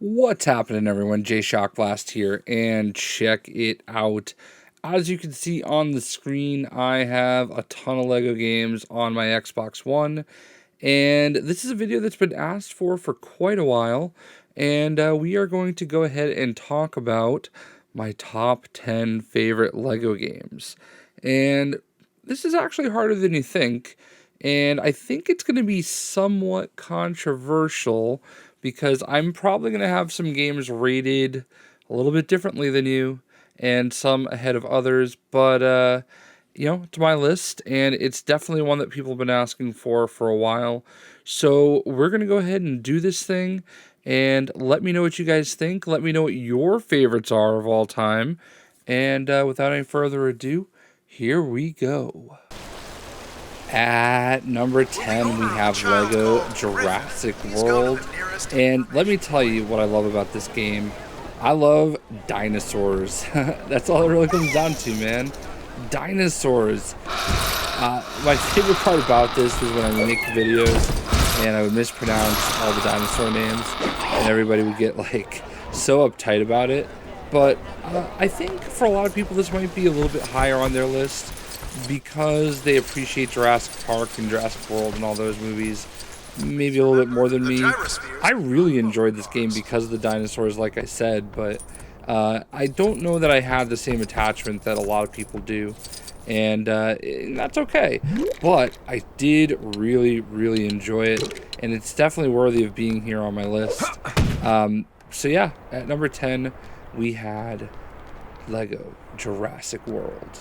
What's happening, everyone? JayShockblast here, and check it out. As you can see on the screen, I have a ton of LEGO games on my Xbox One, and this is a video that's been asked for quite a while, and we are going to go ahead and talk about my top 10 favorite LEGO games. And this is actually harder than you think, and I think it's going to be somewhat controversial because I'm probably going to have some games rated a little bit differently than you and some ahead of others, but it's my list, and it's definitely one that people have been asking for a while. So we're going to go ahead and do this thing, and let me know what you guys think. Let me know what your favorites are of all time, and without any further ado, here we go. At number 10, we have LEGO Jurassic World, and let me tell you what I love about this game. I love dinosaurs. That's all it really comes down to, man. Dinosaurs. My favorite part about this was when I would make videos and I would mispronounce all the dinosaur names, and everybody would get like so uptight about it. But I think for a lot of people this might be a little bit higher on their list, because they appreciate Jurassic Park and Jurassic World and all those movies maybe a little bit more than me. I really enjoyed this game because of the dinosaurs, like I said, but I don't know that I have the same attachment that a lot of people do, and that's okay. But I did really enjoy it, and it's definitely worthy of being here on my list. So yeah, at number 10, we had LEGO Jurassic World.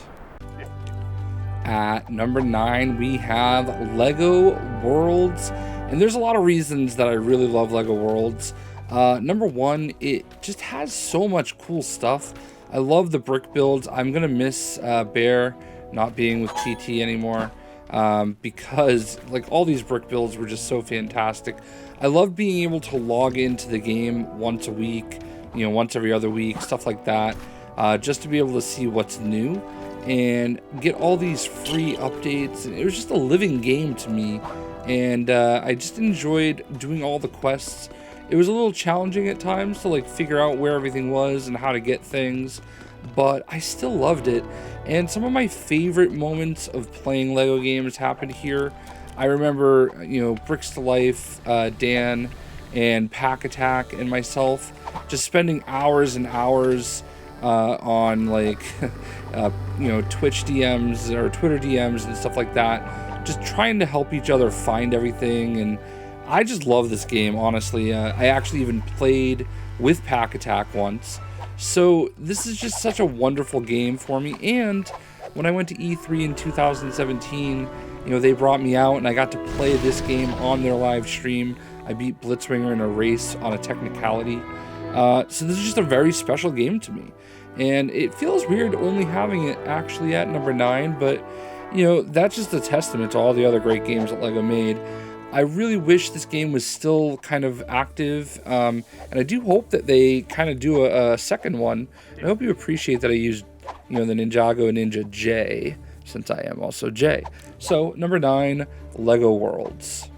At number 9, we have LEGO Worlds, and there's a lot of reasons that I really love LEGO Worlds. Number 1, it just has so much cool stuff. I love the brick builds. I'm gonna miss Bear not being with TT anymore, because like all these brick builds were just so fantastic. I love being able to log into the game once a week, once every other week, stuff like that, just to be able to see what's new and get all these free updates. It was just a living game to me, and I just enjoyed doing all the quests. It was a little challenging at times to like figure out where everything was and how to get things, but I still loved it. And some of my favorite moments of playing LEGO games happened here. I remember, Bricks to Life, Dan, and Pack Attack, and myself just spending hours and hours on like Twitch DMs or Twitter DMs and stuff like that, just trying to help each other find everything. And I just love this game, honestly. I actually even played with Pack Attack once, so this is just such a wonderful game for me. And when I went to E3 in 2017, they brought me out and I got to play this game on their live stream. I beat Blitzwinger in a race on a technicality. So this is just a very special game to me, and it feels weird only having it actually at number 9, but that's just a testament to all the other great games that LEGO made. I really wish this game was still kind of active, and I do hope that they kind of do a second one. I hope you appreciate that I used the Ninjago Ninja J, since I am also J. So number 9, LEGO Worlds.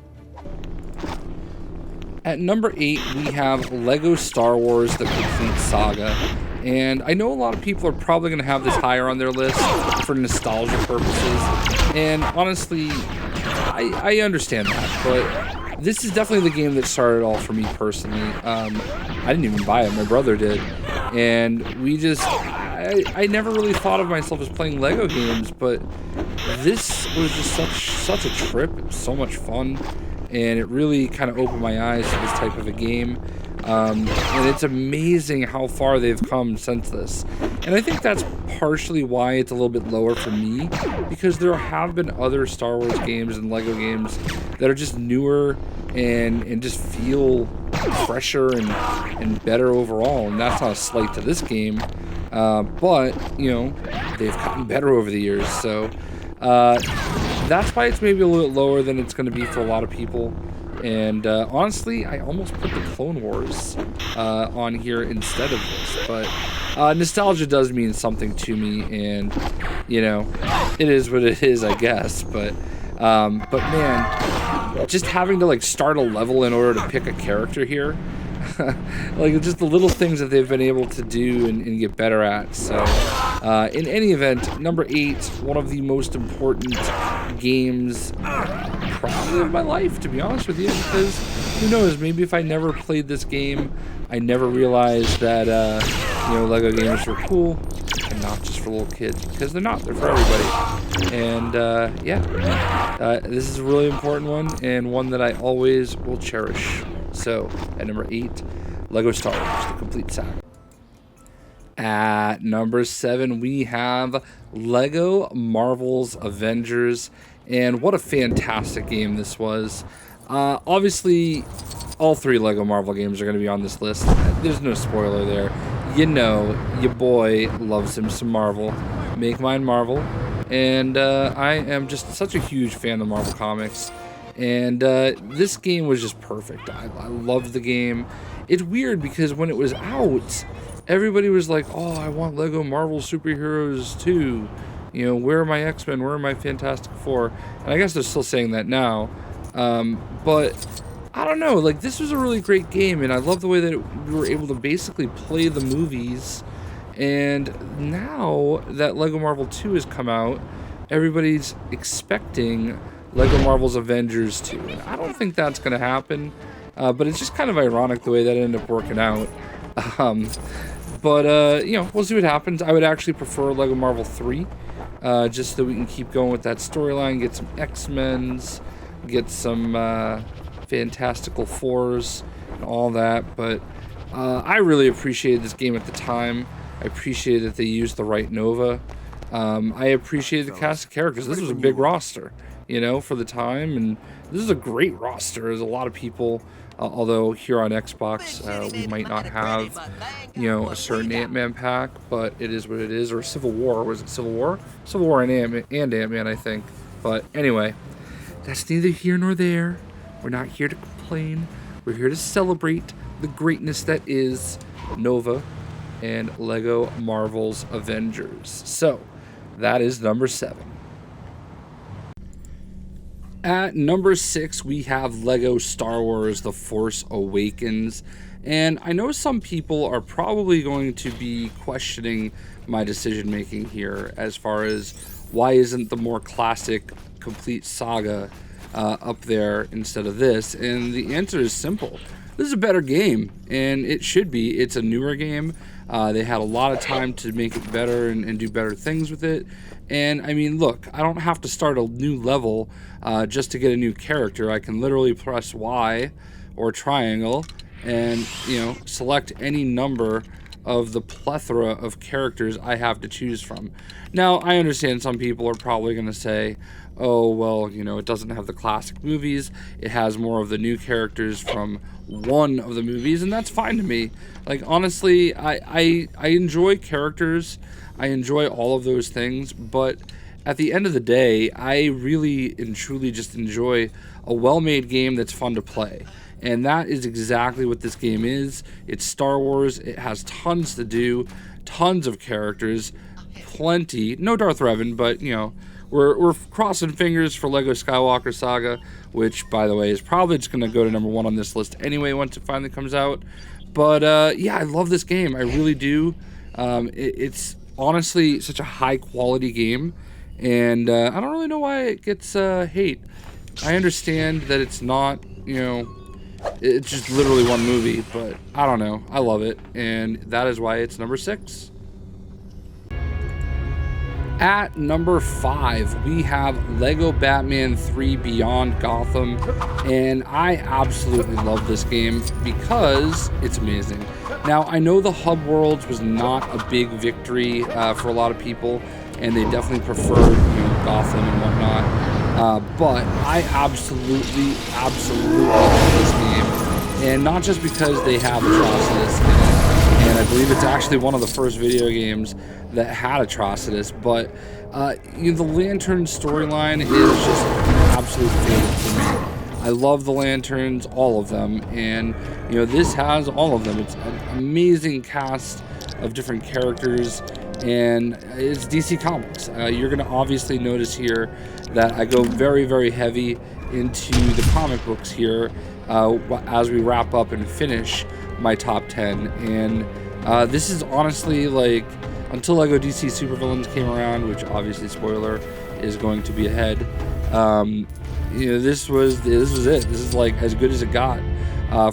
At number 8, we have LEGO Star Wars The Complete Saga. And I know a lot of people are probably going to have this higher on their list for nostalgia purposes. And honestly, I understand that. But this is definitely the game that started it all for me personally. I didn't even buy it. My brother did. And we just... I never really thought of myself as playing LEGO games, but this was just such a trip. It was so much fun. And it really kind of opened my eyes to this type of a game. And it's amazing how far they've come since this. And I think that's partially why it's a little bit lower for me, because there have been other Star Wars games and LEGO games that are just newer and just feel fresher and better overall. And that's not a slight to this game, but they've gotten better over the years. So that's why it's maybe a little bit lower than it's going to be for a lot of people. And honestly, I almost put the Clone Wars on here instead of this, but nostalgia does mean something to me, and it is what it is, I guess. But man, just having to like start a level in order to pick a character here like just the little things that they've been able to do and get better at. So in any event, number 8, one of the most important games probably of my life, to be honest with you, because who knows, maybe if I never played this game, I never realized that you know, Lego games were cool and not just for little kids, because they're not, they're for everybody. And yeah, this is a really important one, and one that I always will cherish. So at number 8, Lego Star Wars, the complete saga. At number 7, we have Lego Marvel's Avengers, and what a fantastic game this was. Obviously, all 3 Lego Marvel games are going to be on this list. There's no spoiler there. You know, your boy loves him some Marvel. Make mine Marvel. And I am just such a huge fan of Marvel Comics. And this game was just perfect. I loved the game. It's weird because when it was out, everybody was like, oh, I want Lego Marvel superheroes too. You know, where are my X-Men? Where are my Fantastic Four? And I guess they're still saying that now. But I don't know, like, this was a really great game, and I love the way that we were able to basically play the movies. And now that Lego Marvel 2 has come out, everybody's expecting Lego Marvel's Avengers 2. And I don't think that's going to happen, but it's just kind of ironic the way that ended up working out. But you know, we'll see what happens. I would actually prefer Lego Marvel 3, just so that we can keep going with that storyline, get some X-Men's, get some Fantastical Fours, and all that. But I really appreciated this game at the time. I appreciated that they used the right Nova. I appreciated the cast of characters. This was a big roster, you know, for the time, and this is a great roster. There's a lot of people. Although here on Xbox, we might not have, you know, a certain Ant-Man pack, but it is what it is. Or Civil War. Was it Civil War? Civil War and Ant-Man, I think. But anyway, that's neither here nor there. We're not here to complain. We're here to celebrate the greatness that is Nova and Lego Marvel's Avengers. So, that is number 7. At number 6, we have Lego Star Wars The Force Awakens. And I know some people are probably going to be questioning my decision making here as far as why isn't the more classic complete saga up there instead of this. And the answer is simple. This is a better game, and it should be. It's a newer game. They had a lot of time to make it better and do better things with it. And I mean, look, I don't have to start a new level just to get a new character. I can literally press Y or triangle and, you know, select any number of the plethora of characters I have to choose from. Now, I understand some people are probably going to say, oh, well, you know, it doesn't have the classic movies. It has more of the new characters from one of the movies, and that's fine to me. Like, honestly, I enjoy characters. I enjoy all of those things, but at the end of the day, I really and truly just enjoy a well-made game that's fun to play. And that is exactly what this game is. It's Star Wars. It has tons to do, tons of characters, plenty. No Darth Revan, but, you know, we're crossing fingers for Lego Skywalker Saga, which, by the way, is probably just going to go to number 1 on this list anyway once it finally comes out. But, yeah, I love this game. I really do. It's honestly such a high-quality game, and I don't really know why it gets hate. I understand that it's not, you know, it's just literally one movie, but I don't know. I love it, and that is why it's number 6. At number 5, we have Lego Batman 3 Beyond Gotham, and I absolutely love this game because it's amazing. Now, I know the Hub Worlds was not a big victory for a lot of people, and they definitely preferred, you know, Gotham and whatnot, but I absolutely love this game, and not just because they have Atrocitus in it, and I believe it's actually one of the first video games that had Atrocitus, but you know, the Lantern storyline is just an absolute favorite for me. I love the Lanterns, all of them, and you know, this has all of them. It's an amazing cast of different characters, and it's DC Comics. You're going to obviously notice here that I go very, very heavy into the comic books here as we wrap up and finish my top 10. And this is honestly, like, until Lego DC Supervillains came around, which obviously, spoiler, is going to be ahead. You know, this was it. This is like as good as it got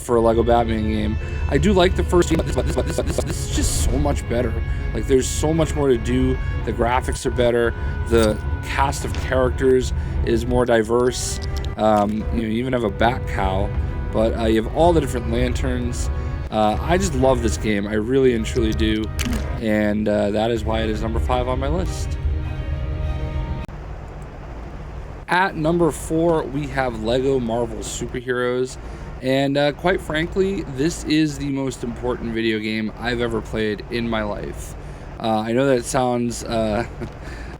for a Lego Batman game. I do like the first game, but this is just so much better. Like, there's so much more to do. The graphics are better. The cast of characters is more diverse. You know, you even have a bat cow, but you have all the different lanterns. I just love this game. I really and truly do. And that is why it is number 5 on my list. At number 4, we have Lego Marvel Superheroes. And quite frankly, this is the most important video game I've ever played in my life. I know that sounds a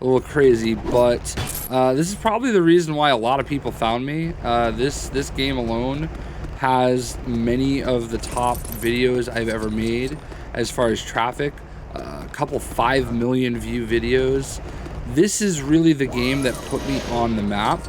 little crazy, but this is probably the reason why a lot of people found me. This game alone has many of the top videos I've ever made as far as traffic, a couple 5 million view videos. This is really the game that put me on the map,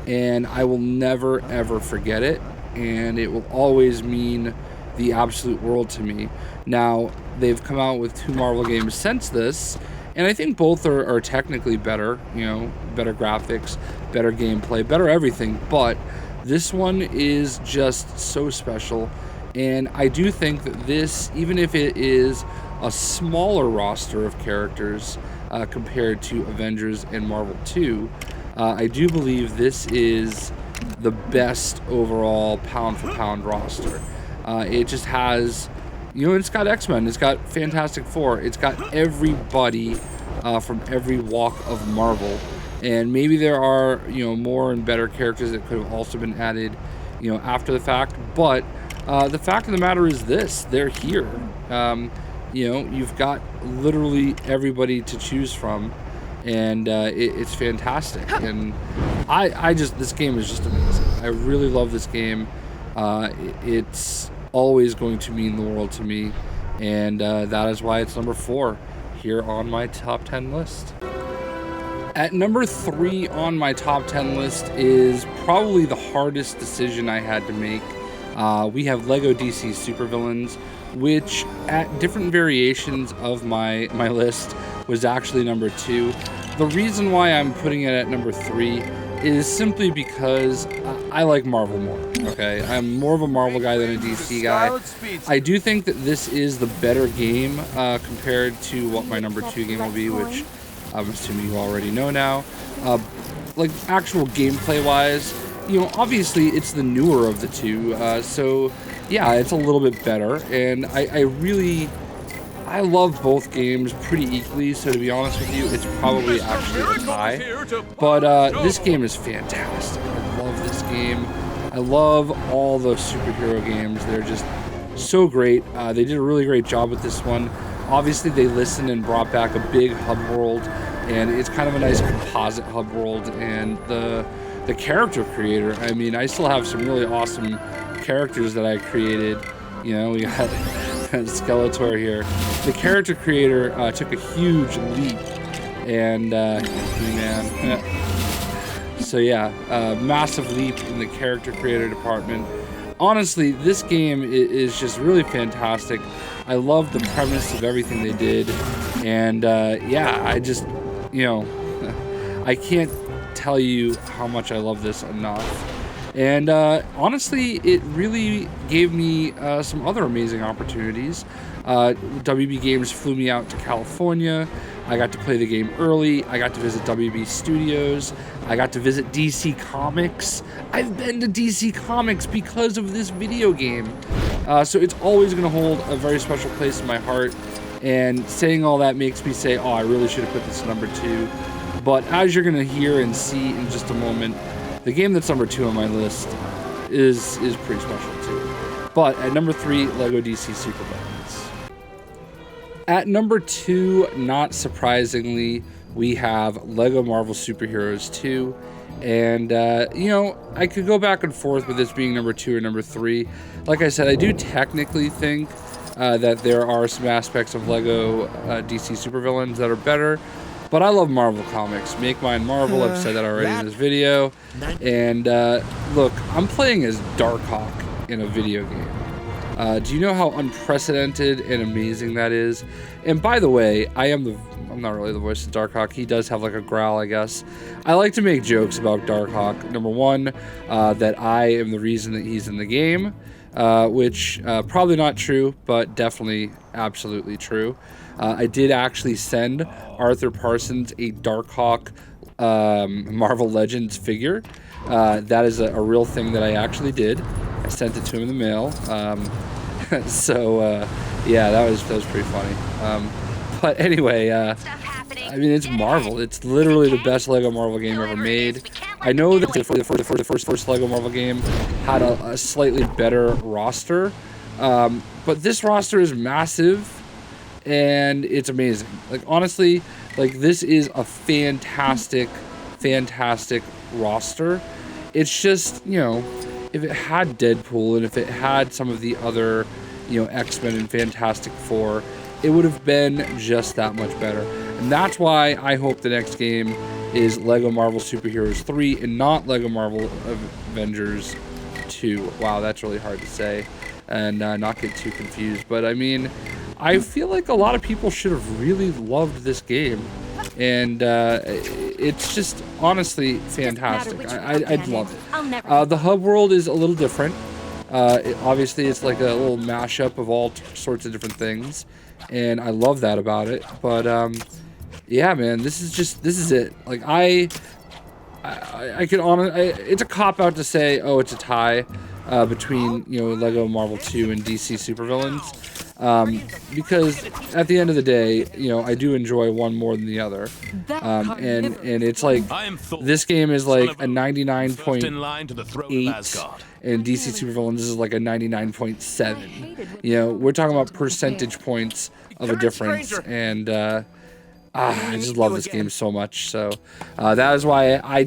and I will never ever forget it, and it will always mean the absolute world to me. Now, they've come out with 2 Marvel games since this, and I think both are technically better, you know, better graphics, better gameplay, better everything, but this one is just so special. And I do think that this, even if it is a smaller roster of characters compared to Avengers and Marvel 2, I do believe this is the best overall pound for pound roster. It just has, you know, it's got X-Men, it's got Fantastic Four, it's got everybody from every walk of Marvel. And maybe there are, you know, more and better characters that could have also been added, you know, after the fact. But the fact of the matter is this: they're here. You know, you've got literally everybody to choose from, and it's fantastic. And I just, this game is just amazing. I really love this game. It's always going to mean the world to me, and that is why it's number 4 here on my top 10 list. At number 3 on my top 10 list is probably the hardest decision I had to make. We have Lego DC Supervillains, which at different variations of my list was actually number 2. The reason why I'm putting it at number 3 is simply because I like Marvel more, okay? I'm more of a Marvel guy than a DC guy. I do think that this is the better game compared to what my number 2 game will be, which I'm assuming you already know now. Like, actual gameplay wise, you know, obviously it's the newer of the two, so yeah, it's a little bit better, and I love both games pretty equally, so to be honest with you, it's probably actually a tie. But this game is fantastic. I love this game. I love all the superhero games. They're just so great. They did a really great job with this one. Obviously, they listened and brought back a big hub world, and it's kind of a nice composite hub world. And the character creator, I mean, I still have some really awesome characters that I created. You know, we got Skeletor here. The character creator took a huge leap, and man. So yeah, massive leap in the character creator department. Honestly, this game is just really fantastic. I love the premise of everything they did, and yeah, I just, you know, I can't tell you how much I love this enough. And honestly, it really gave me some other amazing opportunities. WB Games flew me out to California. I got to play the game early. I got to visit WB Studios. I got to visit DC Comics. I've been to DC Comics because of this video game. So it's always going to hold a very special place in my heart. And saying all that makes me say, oh, I really should have put this number 2. But as you're going to hear and see in just a moment, the game that's number 2 on my list is pretty special too. But at number 3, Lego DC Supervillains. At number 2, not surprisingly, we have Lego Marvel Superheroes 2. And, you know, I could go back and forth with this being number 2 or number 3. Like I said, I do technically think that there are some aspects of Lego DC Supervillains that are better. But I love Marvel Comics. Make mine Marvel. I've said that already in this video. And look, I'm playing as Darkhawk in a video game. Do you know how unprecedented and amazing that is? And by the way, I'm not really the voice of Darkhawk. He does have like a growl, I guess. I like to make jokes about Darkhawk. Number one, that I am the reason that he's in the game, which probably not true, but definitely absolutely true. I did actually send Arthur Parsons a Darkhawk Marvel Legends figure. That is a real thing that I actually did. I sent it to him in the mail. So yeah, that was pretty funny. But anyway, I mean, it's Marvel. It's literally the best Lego Marvel game ever made. I know that the first Lego Marvel game had a slightly better roster, but this roster is massive and it's amazing. Like, honestly, like, this is a fantastic roster. It's just, you know, if it had Deadpool and if it had some of the other, you know, X-Men and Fantastic Four, it would have been just that much better. And that's why I hope the next game is Lego Marvel Superheroes 3 and not Lego Marvel Avengers 2. Wow, that's really hard to say and not get too confused. But I mean, I feel like a lot of people should have really loved this game. And it's just honestly fantastic. I'd love it. The hub world is a little different. Obviously, it's like a little mashup of all sorts of different things, and I love that about it. But yeah, man, this is it. Like, I could it's a cop out to say, oh, it's a tie between, you know, Lego Marvel 2 and DC Supervillains. Because at the end of the day, you know, I do enjoy one more than the other. And it's like, this game is like a 99.8 and DC Supervillains is like a 99.7. You know, we're talking about percentage points of a difference, and I just love this game so much. So that is why I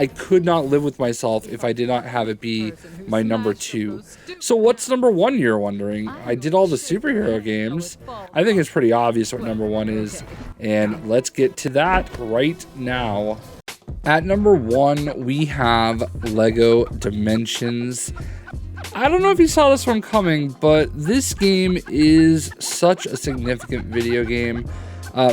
could not live with myself if I did not have it be my number 2. So what's number 1, you're wondering? I did all the superhero games. I think it's pretty obvious what number 1 is, and let's get to that right now. At number 1, we have Lego Dimensions. I don't know if you saw this one coming, but this game is such a significant video game.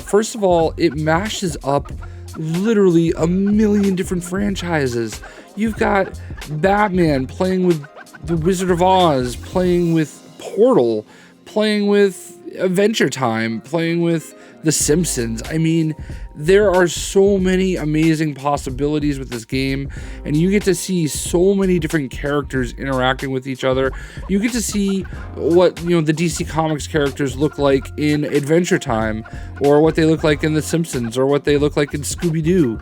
First of all, it mashes up literally a million different franchises. You've got Batman playing with the Wizard of Oz, playing with Portal, playing with Adventure Time, playing with The Simpsons. I mean, there are so many amazing possibilities with this game, and you get to see so many different characters interacting with each other. You get to see what, you know, the DC Comics characters look like in Adventure Time, or what they look like in The Simpsons, or what they look like in Scooby-Doo.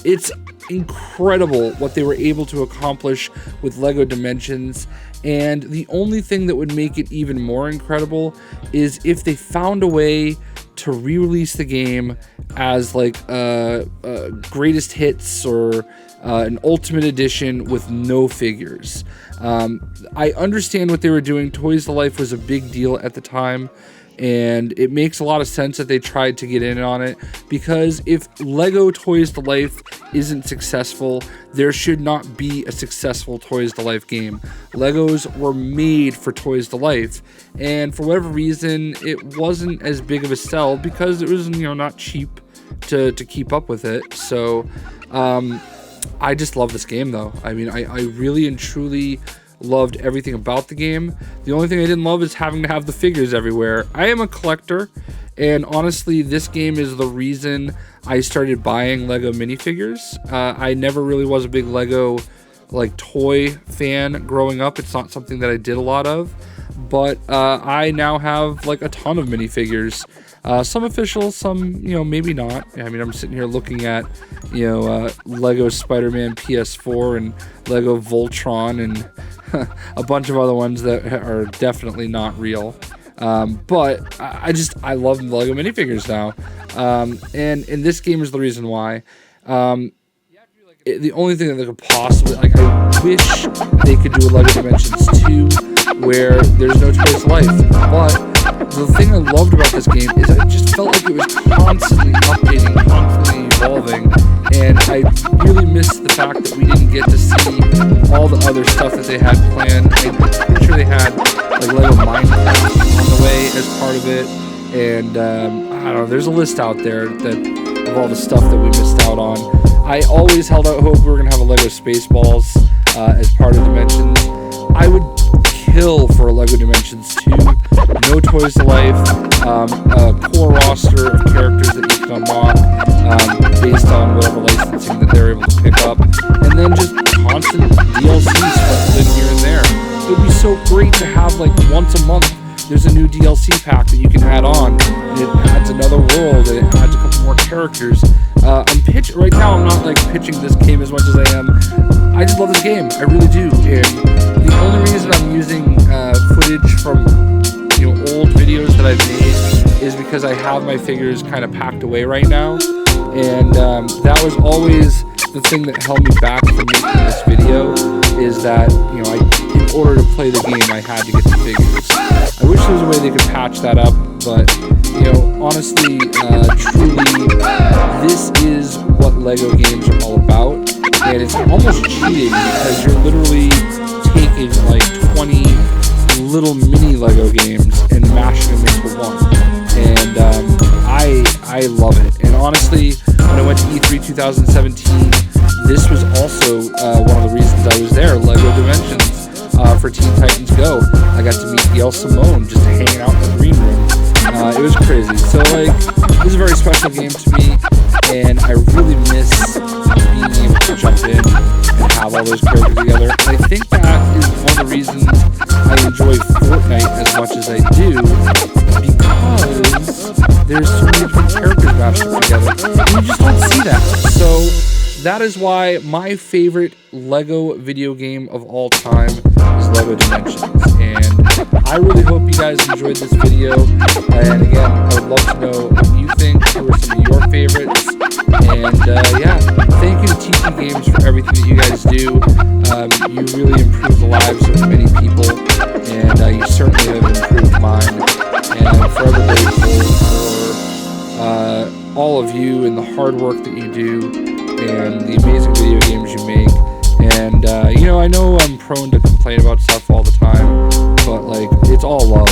It's incredible what they were able to accomplish with Lego Dimensions, and the only thing that would make it even more incredible is if they found a way to re-release the game as like greatest hits or an ultimate edition with no figures. I understand what they were doing. Toys to Life was a big deal at the time, and it makes a lot of sense that they tried to get in on it, because if Lego Toys to Life isn't successful, there should not be a successful Toys to Life game. Legos were made for Toys to Life, and for whatever reason, it wasn't as big of a sell because it was, you know, not cheap to keep up with it. So I just love this game, though. I mean, I really and truly loved everything about the game. The only thing I didn't love is having to have the figures everywhere. I am a collector, and honestly, this game is the reason I started buying Lego minifigures. I never really was a big Lego like toy fan growing up. It's not something that I did a lot of, but I now have like a ton of minifigures. Some official, some, you know, maybe not. I mean, I'm sitting here looking at, you know, Lego Spider-Man PS4 and Lego Voltron and a bunch of other ones that are definitely not real. But I love Lego minifigures now. And this game is the reason why. The only thing that they could possibly, like, I wish they could do a Lego Dimensions 2 where there's no Toys to Life. But the thing I loved about this game is it just felt like it was constantly updating, constantly evolving, and I really missed the fact that we didn't get to see all the other stuff that they had planned. I'm pretty sure they had like Lego Minecraft on the way as part of it, and I don't know, there's a list out there that of all the stuff that we missed out on. I always held out hope we were going to have a Lego Spaceballs as part of Dimensions. I would kill for a Lego Dimensions 2. No Toys to Life, a core roster of characters that you can unlock based on whatever licensing that they're able to pick up, and then just constant DLC sprinkled in here and there. It would be so great to have, like, once a month there's a new DLC pack that you can add on, and it adds another world, and it adds a couple more characters. Right now I'm not like pitching this game as much as I am. I just love this game, I really do, and the only reason I'm using footage from old videos that I've made is because I have my figures kind of packed away right now, and that was always the thing that held me back from making this video, is that in order to play the game I had to get the figures. I wish there was a way they could patch that up, but honestly, truly, this is what Lego games are all about, and it's almost cheating because you're literally taking like 20 little mini Lego games and mashing them into one, and I love it. And honestly, when I went to E3 2017, this was also one of the reasons I was there. Lego Dimensions for Teen Titans Go. I got to meet Gail Simone just hanging out in the green room. It was crazy. So like, it was a very special game to me, and I really miss being able to jump in and have all those characters together. And I think that is one of the reasons I enjoy Fortnite as much as I do, because there's so many different characters mashed up together, and you just don't see that. So that is why my favorite Lego video game of all time is Lego Dimensions, and I really hope you guys enjoyed this video. And again, I would love to know what you think. Who are some of your favorites? And yeah, thank you to TT Games for everything that you guys do. You really improve the lives of many people, and you certainly have improved mine. And I'm forever grateful for all of you and the hard work that you do, and the amazing video games you make. And I know I'm prone to complain about stuff all the time, but like, it's all love.